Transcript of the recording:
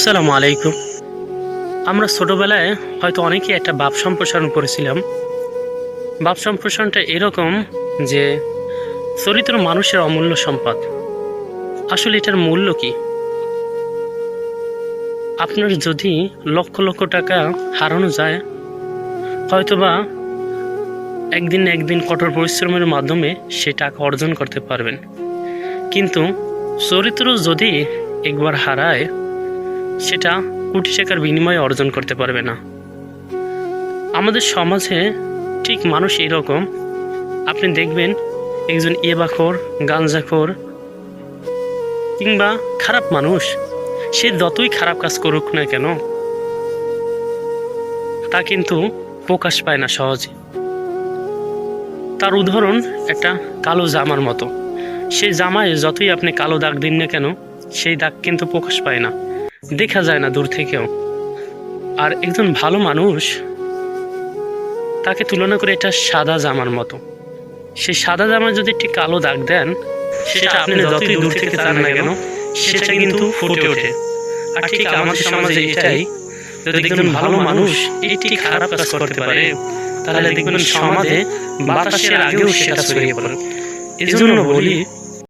আসসালামু আলাইকুম। আমরা ছোটবেলায় হয়তো অনেকেই একটা ভাব সম্প্রসারণ করেছিলাম। ভাব সম্প্রসারণটা এরকম যে চরিত্র মানুষের অমূল্য সম্পদ। আসলে এটার মূল্য কি? আপনার যদি লক্ষ লক্ষ টাকা হারানো যায়, হয়তোবা একদিন না একদিন কঠোর পরিশ্রমের মাধ্যমে সে টাকা অর্জন করতে পারবেন। কিন্তু চরিত্র যদি একবার হারায়, সেটা কোটি টাকার বিনিময়ে অর্জন করতে পারবে না। আমাদের সমাজে ঠিক মানুষ এরকম। আপনি দেখবেন একজন ইয়াবাখোর, গাঞ্জাখোর কিংবা খারাপ মানুষ, সে যতই খারাপ কাজ করুক না কেন, তা কিন্তু প্রকাশ পায় না সহজে। তার উদাহরণ একটা কালো জামার মতো। সেই জামায় যতই আপনি কালো দাগ দিন না কেন, সেই দাগ কিন্তু প্রকাশ পায় না, দেখা যায় না দূর থেকেও। আর একজন ভালো মানুষ, তাকে তুলনা করে এটা সাদা জামার মতো। সেই সাদা জামায় যদি একটি কালো দাগ দেন, সেটা আপনি যতই দূর থেকে চান না কেন, সেটা কিন্তু ফুটে ওঠে। আর ঠিক আমাদের সমাজে এটাই, যদি একজন ভালো মানুষ একটি খারাপ কাজ করতে পারে, তাহলে দেখবেন সমাজে বাতাসের আগেও সেটা ছড়িয়ে পড়ে। এজন্য বলি,